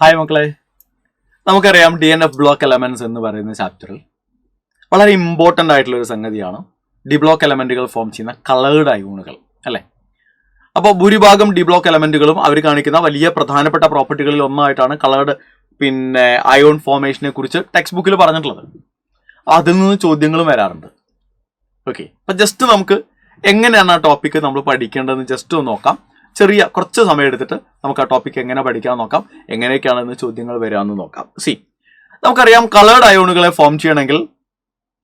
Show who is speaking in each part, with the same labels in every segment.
Speaker 1: Hi മക്കളെ, നമുക്കറിയാം DNF block elements എന്ന് പറയുന്ന ചാപ്റ്ററിൽ വളരെ ഇമ്പോർട്ടൻ്റ് ആയിട്ടുള്ള ഒരു സംഗതിയാണ് ഡി ബ്ലോക്ക് എലമെന്റുകൾ ഫോം ചെയ്യുന്ന കളേർഡ് അയോണുകൾ അല്ലേ. അപ്പോൾ ഭൂരിഭാഗം ഡി ബ്ലോക്ക് എലമെന്റുകളും അവർ കാണിക്കുന്ന വലിയ പ്രധാനപ്പെട്ട പ്രോപ്പർട്ടികളിൽ ഒന്നായിട്ടാണ് കളേർഡ് അയോൺ ഫോർമേഷനെ കുറിച്ച് ടെക്സ്റ്റ് ബുക്കിൽ പറഞ്ഞിട്ടുള്ളത്. അതിൽ നിന്ന് ചോദ്യങ്ങളും വരാറുണ്ട്. ഓക്കെ, അപ്പം ജസ്റ്റ് നമുക്ക് എങ്ങനെയാണ് ആ ടോപ്പിക്ക് നമ്മൾ പഠിക്കേണ്ടതെന്ന് ജസ്റ്റ് ഒന്ന് നോക്കാം. കുറച്ച് സമയം എടുത്തിട്ട് നമുക്ക് ആ ടോപ്പിക് എങ്ങനെ പഠിക്കാൻ നോക്കാം, എങ്ങനെയൊക്കെയാണെന്ന് ചോദ്യങ്ങൾ വരാമെന്ന് നോക്കാം. നമുക്കറിയാം കളേർഡ് അയോണുകളെ ഫോം ചെയ്യണമെങ്കിൽ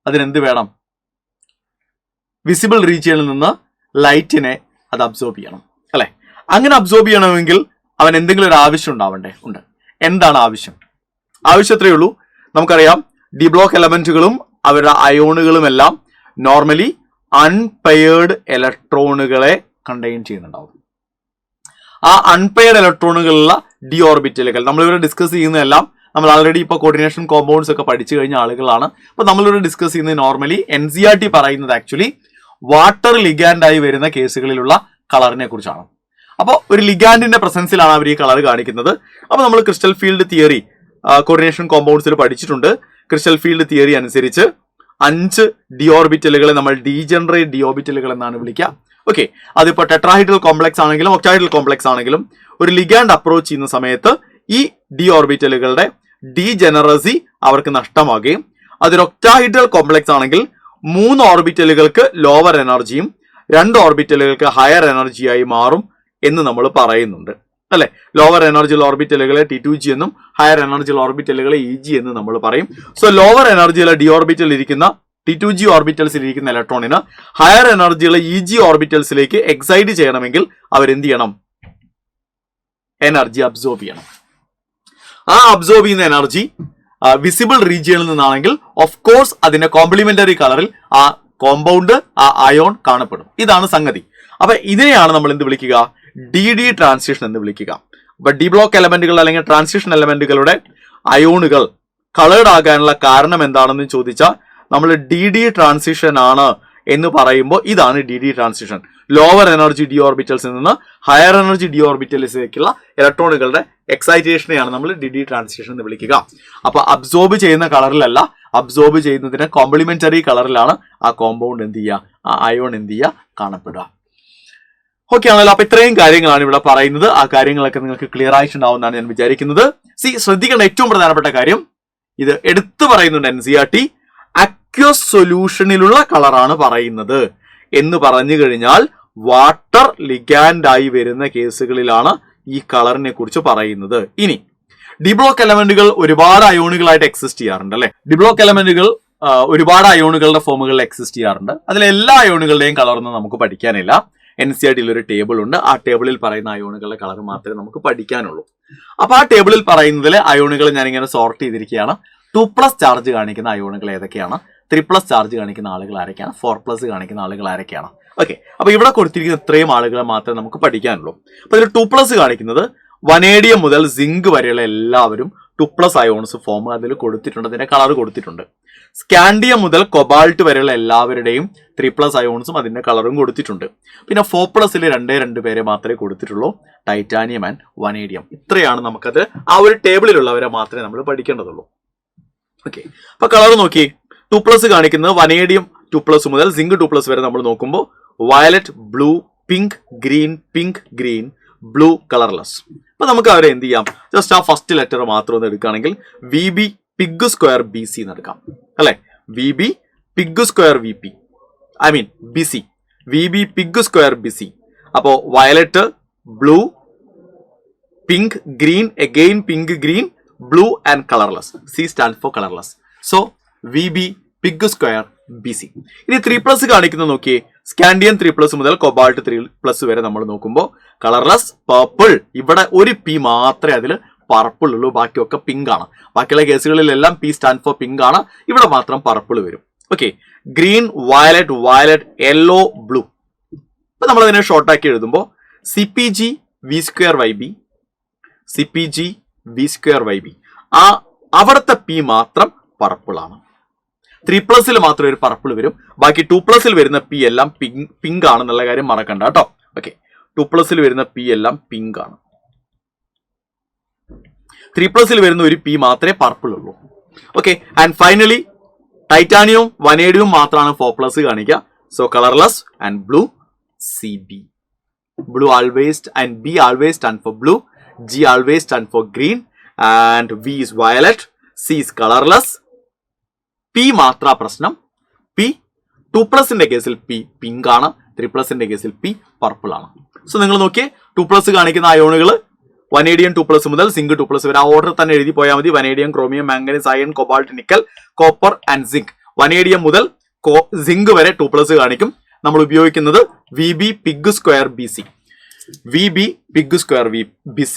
Speaker 1: അതിനെന്ത് വേണം? വിസിബിൾ റീജിയനിൽ നിന്ന് ലൈറ്റിനെ അത് അബ്സോർബ് ചെയ്യണം അല്ലെ. അങ്ങനെ അബ്സോർബ് ചെയ്യണമെങ്കിൽ അവൻ എന്തെങ്കിലും ഒരു ആവശ്യം ഉണ്ടാവണ്ടേ? ഉണ്ട്. എന്താണ് ആവശ്യം? എത്രയേ ഉള്ളൂ. നമുക്കറിയാം ഡി ബ്ലോക്ക് എലമെന്റുകളും അവരുടെ അയോണുകളും എല്ലാം നോർമലി അൺപെയർഡ് ഇലക്ട്രോണുകളെ കണ്ടെയ്ൻ ചെയ്യുന്നുണ്ടാവും. ആ അൺപെയർഡ് ഇലക്ട്രോണുകളുള്ള ഡി ഓർബിറ്റലുകൾ നമ്മളിവിടെ ഡിസ്കസ് ചെയ്യുന്നതെല്ലാം നമ്മൾ ആൾറെഡി ഇപ്പോൾ കോർഡിനേഷൻ കോമ്പൗണ്ട്സ് ഒക്കെ പഠിച്ചു കഴിഞ്ഞ ആളുകളാണ്. അപ്പോൾ നമ്മളിവിടെ ഡിസ്കസ് ചെയ്യുന്നത് നോർമലി NCERT പറയുന്നത് ആക്ച്വലി വാട്ടർ ലിഗാൻഡായി വരുന്ന കേസുകളിലുള്ള കളറിനെ കുറിച്ചാണ്. അപ്പോൾ ഒരു ലിഗാൻഡിന്റെ പ്രസൻസിലാണ് അവർ ഈ കളർ കാണിക്കുന്നത്. അപ്പോൾ നമ്മൾ ക്രിസ്റ്റൽ ഫീൽഡ് തിയറി കോർഡിനേഷൻ കോമ്പൗണ്ട്സിൽ പഠിച്ചിട്ടുണ്ട്. ക്രിസ്റ്റൽ ഫീൽഡ് തിയറി അനുസരിച്ച് 5 ഡി ഓർബിറ്റലുകളെ നമ്മൾ ഡീജനറേറ്റ് ഡി ഓർബിറ്റലുകൾ എന്നാണ് വിളിക്കുക. ഓക്കെ, അതിപ്പോൾ ടെട്രാഹൈഡ്രൽ കോംപ്ലക്സ് ആണെങ്കിലും ഒക്ടാഹൈഡ്രൽ കോംപ്ലക്സ് ആണെങ്കിലും ഒരു ലിഗാൻഡ് അപ്രോച്ച് ചെയ്യുന്ന സമയത്ത് ഈ ഡി ഓർബിറ്റലുകളുടെ ഡീജനറസി അവർക്ക് നഷ്ടമാകുകയും, അതൊരു ഒക്ടാഹൈഡ്രൽ കോംപ്ലക്സ് ആണെങ്കിൽ 3 ഓർബിറ്റലുകൾക്ക് ലോവർ എനർജിയും 2 ഓർബിറ്റലുകൾക്ക് ഹയർ എനർജിയായി മാറും എന്ന് നമ്മൾ പറയുന്നുണ്ട് അല്ലെ. ലോവർ എനർജിയുള്ള ഓർബിറ്റലുകളെ T2G എന്നും ഹയർ എനർജിയുള്ള ഓർബിറ്റലുകളെ EG എന്നും നമ്മൾ പറയും. സോ ലോവർ എനർജിയുള്ള ഡി ഓർബിറ്റലിൽ ഇരിക്കുന്ന T2G ഓർബിറ്റൽസിൽ ഇരിക്കുന്ന ഇലക്ട്രോണിന് ഹയർ എനർജിയുള്ള EG ഓർബിറ്റൽസിലേക്ക് എക്സൈറ്റ് ചെയ്യണമെങ്കിൽ അവരെന്ത് ചെയ്യണം? എനർജി അബ്സോർബ് ചെയ്യണം. ആ അബ്സോർബ് ചെയ്യുന്ന എനർജി വിസിബിൾ റീജിയനിൽ നിന്നാണെങ്കിൽ ഓഫ് കോഴ്സ് അതിന്റെ കോംപ്ലിമെന്ററി കളറിൽ ആ കോമ്പൗണ്ട് ആ അയോൺ കാണപ്പെടും. ഇതാണ് സംഗതി. അപ്പൊ ഇതിനെയാണ് നമ്മൾ എന്ത് വിളിക്കുക? DD ട്രാൻസിഷൻ എന്ന് വിളിക്കുക. അപ്പൊ ഡി ബ്ലോക്ക് എലമെന്റുകൾ അല്ലെങ്കിൽ ട്രാൻസിഷൻ എലമെന്റുകളുടെ അയോണുകൾ കളേർഡ് ആകാനുള്ള കാരണം എന്താണെന്ന് ചോദിച്ചാൽ നമ്മൾ DD ട്രാൻസിഷൻ ആണ് എന്ന് പറയുമ്പോൾ ഇതാണ് DD transition. Lower energy D ഓർബിറ്റൽസിൽ നിന്ന് ഹയർ എനർജി ഡി ഓർബിറ്റൽസിലേക്കുള്ള ഇലക്ട്രോണുകളുടെ എക്സൈറ്റേഷനെയാണ് നമ്മൾ DD ട്രാൻസിഷൻ എന്ന് വിളിക്കുക. അപ്പൊ അബ്സോർബ് ചെയ്യുന്ന കളറിലല്ല, അബ്സോർബ് ചെയ്യുന്നതിന് കോംപ്ലിമെന്ററി കളറിലാണ് ആ കോമ്പൗണ്ട് എന്ത് ചെയ്യുക, ആ അയോൺ എന്ത് ചെയ്യുക, കാണപ്പെടുക. ഓക്കെ ആണല്ലോ. അപ്പൊ ഇത്രയും കാര്യങ്ങളാണ് ഇവിടെ പറയുന്നത്. ആ കാര്യങ്ങളൊക്കെ നിങ്ങൾക്ക് ക്ലിയർ ആയിട്ടുണ്ടാവുമെന്നാണ് ഞാൻ വിചാരിക്കുന്നത്. ശ്രദ്ധിക്കേണ്ട ഏറ്റവും പ്രധാനപ്പെട്ട കാര്യം, ഇത് എടുത്തു പറയുന്നുണ്ട് NCERT, അക്വസ് സൊല്യൂഷനിലുള്ള കളറാണ് പറയുന്നത് എന്ന് പറഞ്ഞു കഴിഞ്ഞാൽ വാട്ടർ ലിഗാൻഡായി വരുന്ന കേസുകളിലാണ് ഈ കളറിനെ കുറിച്ച് പറയുന്നത്. ഇനി ഡി ബ്ലോക്ക് എലമെന്റുകൾ ഒരുപാട് അയോണുകളായിട്ട് എക്സിസ്റ്റ് ചെയ്യാറുണ്ട് അല്ലെ. ഡി ബ്ലോക്ക് എലമെന്റുകൾ ഒരുപാട് അയോണുകളുടെ ഫോമുകളിൽ എക്സിസ്റ്റ് ചെയ്യാറുണ്ട്. അതിലെല്ലാ അയോണുകളുടെയും കളറൊന്നും നമുക്ക് പഠിക്കാനില്ല. NCERT ഒരു ടേബിൾ ഉണ്ട്. ആ ടേബിളിൽ പറയുന്ന അയോണുകളുടെ കളർ മാത്രമേ നമുക്ക് പഠിക്കാനുള്ളൂ. അപ്പൊ ആ ടേബിളിൽ പറയുന്നതിലെ അയോണുകൾ ഞാനിങ്ങനെ സോർട്ട് ചെയ്തിരിക്കുകയാണ്. 2+ ചാർജ് കാണിക്കുന്ന അയോണുകൾ ഏതൊക്കെയാണ്, 3+ ചാർജ് കാണിക്കുന്ന ആളുകൾ ആരൊക്കെയാണ്, 4+ കാണിക്കുന്ന ആളുകൾ ആരൊക്കെയാണ്. ഓക്കെ, അപ്പൊ ഇവിടെ കൊടുത്തിരിക്കുന്ന ഇത്രയും ആളുകളെ മാത്രമേ നമുക്ക് പഠിക്കാനുള്ളൂ. അപ്പൊ ഇതിൽ 2+ കാണിക്കുന്നത് വനേഡിയം മുതൽ സിങ്ക് വരെയുള്ള എല്ലാവരും 2+ അയോൺസ് ഫോം അതിൽ കൊടുത്തിട്ടുണ്ട്. അതിന്റെ കളർ കൊടുത്തിട്ടുണ്ട്. സ്കാൻഡിയം മുതൽ കൊബാൾട്ട് വരെയുള്ള എല്ലാവരുടെയും 3+ അയോൺസും അതിന്റെ കളറും കൊടുത്തിട്ടുണ്ട്. പിന്നെ 4+ൽ 2 പേരെ മാത്രമേ കൊടുത്തിട്ടുള്ളൂ, ടൈറ്റാനിയം ആൻഡ് വനേഡിയം. ഇത്രയാണ് നമുക്കത് ആ ഒരു ടേബിളിലുള്ളവരെ മാത്രമേ നമ്മൾ പഠിക്കേണ്ടതുള്ളൂ. ഓക്കെ, അപ്പൊ കളർ നോക്കി. 2+ കാണിക്കുന്നത് വനേഡിയം 2+ മുതൽ സിങ്ക് 2+ വരെ നമ്മൾ നോക്കുമ്പോൾ violet, blue, pink, green, blue, colourless. അപ്പൊ നമുക്ക് അവരെ എന്ത് ചെയ്യാം? ജസ്റ്റ് ആ ഫസ്റ്റ് ലെറ്റർ മാത്രം ഒന്ന് എടുക്കുകയാണെങ്കിൽ VB പിഗ് സ്ക്വയർ BC എന്ന് എടുക്കാം അല്ലെ. VB pig square BC, VB pig square BC. അപ്പോ violet, blue, pink, green, again pink, green, blue and colourless. C stand for colourless. So VB pig square BC. ഇനി 3+ കാണിക്കുന്നത് നോക്കിയേ. Scandium 3+ മുതൽ cobalt 3+ വരെ നമ്മൾ നോക്കുമ്പോൾ കളർലെസ്, പർപ്പിൾ. ഇവിടെ ഒരു P മാത്രമേ അതിൽ പർപ്പിൾ ഉള്ളൂ, ബാക്കിയൊക്കെ പിങ്ക് ആണ്. ബാക്കിയുള്ള കേസുകളിലെല്ലാം P സ്റ്റാൻഡ് ഫോർ പിങ്ക് ആണ്. ഇവിടെ മാത്രം പർപ്പിൾ വരും. Okay, green, violet, yellow, blue. ഇപ്പൊ നമ്മൾ അതിനെ ഷോർട്ടാക്കി എഴുതുമ്പോൾ CpG V സ്ക്വയർ YB. ആ അവിടുത്തെ P മാത്രം പർപ്പിൾ ആണ്. 3+ൽ മാത്രം ഒരു പർപ്പിൾ വരും. ബാക്കി 2+ൽ വരുന്ന P എല്ലാം പിങ്ക് ആണെന്നുള്ള കാര്യം മറക്കണ്ട കേട്ടോ. ഓക്കെ, 2+ൽ വരുന്ന P എല്ലാം പിങ്ക് ആണ്. 3+ വരുന്ന ഒരു പി മാത്രമേ പർപ്പിൾ ഉള്ളൂ. ഓക്കെ, ആൻഡ് ഫൈനലി ടൈറ്റാനിയവും വനേഡിയവും മാത്രമാണ് 4+ കാണിക്കുക. So colourless and blue CB. Blue always and B always stand for blue, G always stand for green, and V is violet, C is colorless. P മാത്ര പ്രശ്നം. P 2+ ന്റെ കേസിൽ P pink ആണ്, 3+ ന്റെ കേസിൽ P purple ആണ്. So നിങ്ങൾ നോക്കിയേ, 2+ കാണിക്കുന്ന അയോണുകൾ വനേഡിയം 2+ മുതൽ സിങ്ക് 2+ വരെ ആ ഓർഡർ തന്നെ എഴുതി പോയാൽ മതി. Vanadium, chromium, manganese, iron, cobalt, nickel, copper and zinc. Vanadium മുതൽ സിങ്ക് വരെ 2+ കാണിക്കും. നമ്മൾ ഉപയോഗിക്കുന്നത് VB pig square BC, VB pig square BC.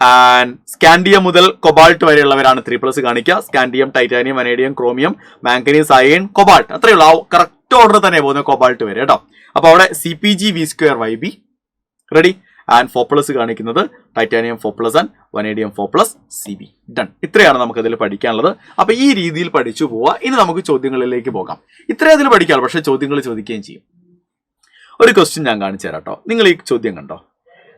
Speaker 1: And scandium മുതൽ കൊബാൾട്ട് വരെയുള്ളവരാണ് 3+ കാണിക്കുക. Scandium, titanium, vanadium, chromium, manganese, iron, cobalt, അത്രയേ ഉള്ളൂ. ആ കറക്റ്റ് ഓർഡർ തന്നെ പോകുന്നത് കൊബാൾട്ട് വരെ കേട്ടോ. അപ്പൊ അവിടെ CPG V² YB ready. And 4+ കാണിക്കുന്നത് titanium 4+ and vanadium 4+ CB. Done. ഇത്രയാണ് നമുക്ക് അതിൽ പഠിക്കാനുള്ളത്. അപ്പൊ ഈ രീതിയിൽ പഠിച്ചു പോവാ. ഇനി നമുക്ക് ചോദ്യങ്ങളിലേക്ക് പോകാം. ഇത്രയും അതിൽ പഠിക്കാം, പക്ഷെ ചോദ്യങ്ങൾ ചോദിക്കുകയും ചെയ്യും. ഒരു ക്വസ്റ്റ്യൻ ഞാൻ കാണിച്ചു തരാം കേട്ടോ. നിങ്ങൾ ഈ ചോദ്യം കണ്ടോ?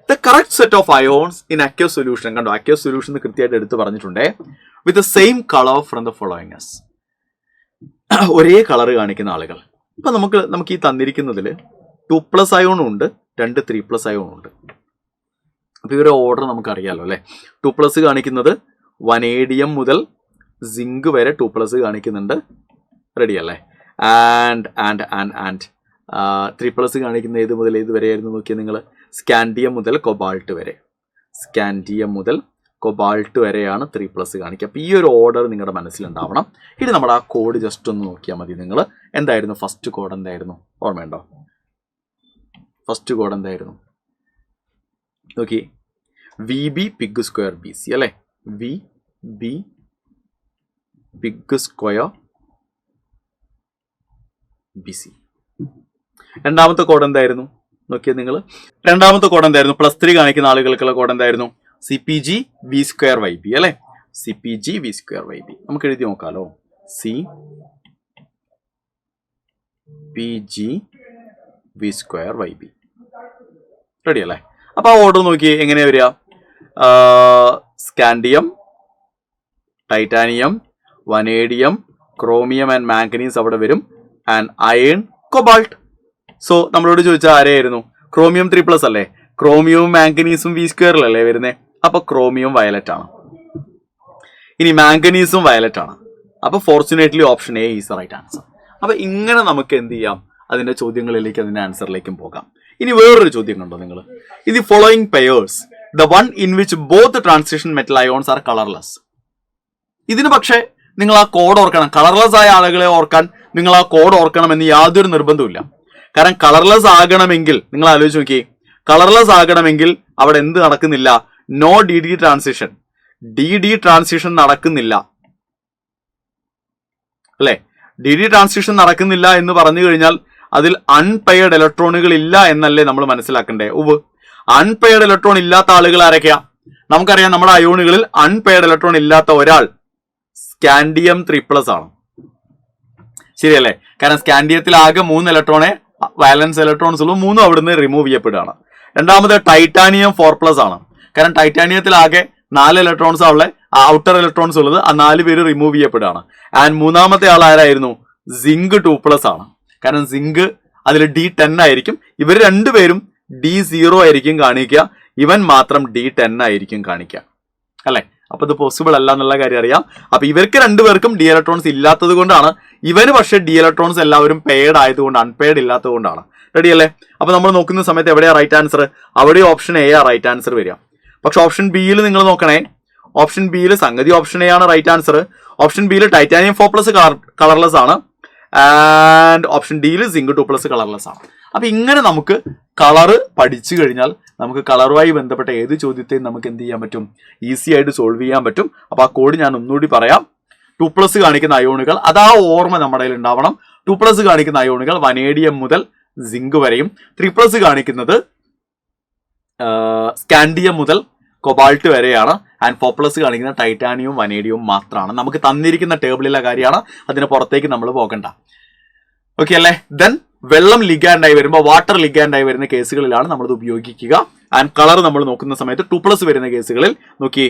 Speaker 1: The correct set of ions in aqueous solution. കണ്ടോ, അക്വസ് സൊല്യൂഷൻ കൃത്യമായിട്ട് എടുത്ത് പറഞ്ഞിട്ടുണ്ട്. With the same colour from the following. ഒരേ കളർ കാണിക്കുന്ന ആളുകൾ. ഇപ്പൊ നമുക്ക് ഈ തന്നിരിക്കുന്നതിൽ 2+ അയോണും ഉണ്ട്, 2 3+ അയോണും ഉണ്ട്. അപ്പൊ ഇവരുടെ ഓർഡർ നമുക്കറിയാലോ അല്ലെ. 2+ കാണിക്കുന്നത് വനേഡിയം മുതൽ സിങ്ക് വരെ 2+ കാണിക്കുന്നുണ്ട്. റെഡി അല്ലേ? ആൻഡ് 3+ കാണിക്കുന്ന ഏത് മുതൽ ഏത് വരെയായിരുന്നു നോക്കിയാൽ നിങ്ങൾ? സ്കാൻഡിയം മുതൽ കൊബാൾട്ട് വരെ. സ്കാൻഡിയം മുതൽ കൊബാൾട്ട് വരെയാണ് 3+ കാണിക്കുക. അപ്പോൾ ഈ ഒരു ഓർഡർ നിങ്ങളുടെ മനസ്സിലുണ്ടാവണം. ഇനി നമ്മുടെ ആ കോഡ് ജസ്റ്റ് ഒന്ന് നോക്കിയാൽ മതി. നിങ്ങൾ എന്തായിരുന്നു ഫസ്റ്റ് കോഡ്? എന്തായിരുന്നു ഓർമ്മയുണ്ടോ? ഫസ്റ്റ് കോഡ് എന്തായിരുന്നു നോക്കി? VB പിഗ് സ്ക്വയർ BC അല്ലേ? VB pig square BC. രണ്ടാമത്തെ കോഡ് എന്തായിരുന്നു നോക്കിയാൽ നിങ്ങൾ? രണ്ടാമത്തെ കോഡ് എന്തായിരുന്നു? +3 കാണിക്കുന്ന ആളുകൾക്കുള്ള കോഡ് എന്തായിരുന്നു? CPG V² YB അല്ലെ? CPG V² YB. നമുക്ക് എഴുതി നോക്കാലോ. CPG V² YB. റെഡി അല്ലേ? അപ്പൊ ആ ഓർഡർ നോക്കി എങ്ങനെയാ വരിക? Scandium, titanium, vanadium, chromium and manganese അവിടെ വരും. And iron, cobalt. സോ നമ്മളോട് ചോദിച്ചാൽ ആരെയായിരുന്നു? ക്രോമിയം 3+ അല്ലേ? ക്രോമിയവും മാംഗനീസും V² അല്ലേ വരുന്നേ? അപ്പൊ ക്രോമിയം വയലറ്റ് ആണ്. ഇനി മാംഗനീസും വയലറ്റ് ആണ്. അപ്പൊ fortunately option A is right answer. അപ്പൊ ഇങ്ങനെ നമുക്ക് എന്ത് ചെയ്യാം? അതിന്റെ ചോദ്യങ്ങളിലേക്ക്, അതിന്റെ ആൻസറിലേക്കും പോകാം. ഇനി വേറൊരു ചോദ്യം കണ്ടോ നിങ്ങൾ? In the following pairs the one in which both transition metal ions are colourless. ഇതിന് പക്ഷേ നിങ്ങൾ ആ കോഡ് ഓർക്കണം. കളർലെസ് ആയ ആളുകളെ ഓർക്കാൻ നിങ്ങൾ ആ കോഡ് ഓർക്കണമെന്ന് യാതൊരു നിർബന്ധമില്ല. കാരണം കളർലെസ് ആകണമെങ്കിൽ നിങ്ങൾ ആലോചിച്ച് നോക്കിയേ, കളർലെസ് ആകണമെങ്കിൽ അവിടെ എന്ത് നടക്കുന്നില്ല? No DD transition. DD transition നടക്കുന്നില്ല അല്ലെ? DD ട്രാൻസിഷൻ നടക്കുന്നില്ല എന്ന് പറഞ്ഞു കഴിഞ്ഞാൽ അതിൽ അൺപെയർഡ് ഇലക്ട്രോണുകൾ ഇല്ല എന്നല്ലേ നമ്മൾ മനസ്സിലാക്കണ്ടേ? അൺപെയർഡ് ഇലക്ട്രോൺ ഇല്ലാത്ത ആളുകൾ ആരൊക്കെയാ? നമുക്കറിയാം, നമ്മുടെ അയോണുകളിൽ അൺപെയർഡ് ഇലക്ട്രോൺ ഇല്ലാത്ത ഒരാൾ സ്കാൻഡിയം 3+ ആണ്. ശരിയല്ലേ? കാരണം സ്കാൻഡിയത്തിൽ ആകെ 3 ഇലക്ട്രോണെ വാലൻസ് ഇലക്ട്രോൺസ് ഉള്ളൂ. 3 അവിടുന്ന് റിമൂവ് ചെയ്യപ്പെടുകയാണ്. രണ്ടാമത് ടൈറ്റാനിയം 4+ ആണ്. കാരണം ടൈറ്റാനിയത്തിൽ ആകെ 4 ഇലക്ട്രോൺസ് ഉള്ള ഔട്ടർ ഇലക്ട്രോൺസ് ഉള്ളത്. ആ 4 പേര് റിമൂവ് ചെയ്യപ്പെടുകയാണ്. ആൻഡ് മൂന്നാമത്തെ ആൾ ആരായിരുന്നു? സിങ്ക് 2+ ആണ്. കാരണം സിങ്ക് അതിൽ D10 ആയിരിക്കും. ഇവർ രണ്ടുപേരും D0 ആയിരിക്കും കാണിക്കുക. ഇവൻ മാത്രം D10 ആയിരിക്കും കാണിക്കുക അല്ലെ? അപ്പൊ ഇത് പോസിബിൾ അല്ല എന്നുള്ള കാര്യം അറിയാം. അപ്പൊ ഇവർക്ക് രണ്ടുപേർക്കും D ഇലക്ട്രോൺസ് ഇല്ലാത്തത് കൊണ്ടാണ്. ഇവന് പക്ഷേ D ഇലക്ട്രോൺസ് എല്ലാവരും പെയർഡ് ആയതുകൊണ്ട്, അൺപെയർഡ് ഇല്ലാത്തത് കൊണ്ടാണ്. റെഡി അല്ലേ? അപ്പൊ നമ്മൾ നോക്കുന്ന സമയത്ത് എവിടെയാ റൈറ്റ് ആൻസർ? അവിടെ ഓപ്ഷൻ A ആ റൈറ്റ് ആൻസർ വരിക. പക്ഷെ ഓപ്ഷൻ ബിയിൽ നിങ്ങൾ നോക്കണേ. ഓപ്ഷൻ ബിയിൽ സംഗതി ഓപ്ഷൻ A ആണ് റൈറ്റ് ആൻസർ. ഓപ്ഷൻ ബിയിൽ ടൈറ്റാനിയം 4+ കളർലെസ് ആണ്. ആൻഡ് ഓപ്ഷൻ ഡിയിൽ സിങ്ക് 2+ കളർലെസ് ആണ്. അപ്പൊ ഇങ്ങനെ നമുക്ക് കളറ് പഠിച്ചു കഴിഞ്ഞാൽ നമുക്ക് കളറുമായി ബന്ധപ്പെട്ട ഏത് ചോദ്യത്തെയും നമുക്ക് എന്ത് ചെയ്യാൻ പറ്റും? ഈസി ആയിട്ട് സോൾവ് ചെയ്യാൻ പറ്റും. അപ്പൊ ആ കോഡ് ഞാൻ ഒന്നുകൂടി പറയാം. 2+ കാണിക്കുന്ന അയോണുകൾ, അതാ ഓർമ്മ നമ്മുടെ കയ്യിൽ ഉണ്ടാവണം. 2+ കാണിക്കുന്ന അയോണുകൾ വനേഡിയം മുതൽ സിങ്ക് വരെയും, 3+ കാണിക്കുന്നത് സ്കാൻഡിയം മുതൽ കൊബാൾട്ട് വരെയാണ്. ആൻഡ് 4+ കാണിക്കുന്ന ടൈറ്റാനിയവും വനേഡിയവും മാത്രമാണ്. നമുക്ക് തന്നിരിക്കുന്ന ടേബിളിലെ കാര്യമാണ്, അതിന് പുറത്തേക്ക് നമ്മൾ പോകണ്ട. ഓക്കെ അല്ലേ? ദെൻ വെള്ളം ലിഗാൻഡായി വരുമ്പോൾ, വാട്ടർ ലിഗാൻഡായി വരുന്ന കേസുകളിലാണ് നമ്മളിത് ഉപയോഗിക്കുക. ആൻഡ് കളർ നമ്മൾ നോക്കുന്ന സമയത്ത് 2+ വരുന്ന കേസുകളിൽ നോക്കി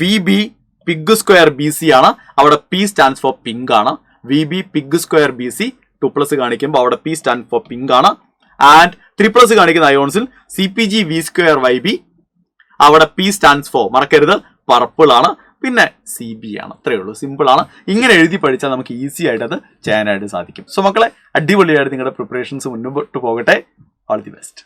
Speaker 1: V B pig square B C ആണ്, അവിടെ പി സ്റ്റാൻഡ്സ് ഫോർ പിങ്ക് ആണ്. V B pig square B C 2+ കാണിക്കുമ്പോൾ അവിടെ പി സ്റ്റാൻഡ് ഫോർ പിങ്ക് ആണ്. ആൻഡ് 3+ കാണിക്കുന്ന അയോൺസിൽ C P G V square Y B, അവിടെ പി സ്റ്റാൻഡ്സ് ഫോർ മറക്കരുത് പർപ്പിൾ ആണ്, പിന്നെ സി ബി ആണ്. അത്രയേ ഉള്ളൂ, സിമ്പിൾ ആണ്. ഇങ്ങനെ എഴുതി പഠിച്ചാൽ നമുക്ക് ഈസി ആയിട്ട് അത് ചെയ്യാനായിട്ട് സാധിക്കും. സോ മക്കളെ, അടിപൊളിയായിട്ട് നിങ്ങളുടെ പ്രിപ്പറേഷൻസ് മുന്നോട്ട് പോകട്ടെ. All the best.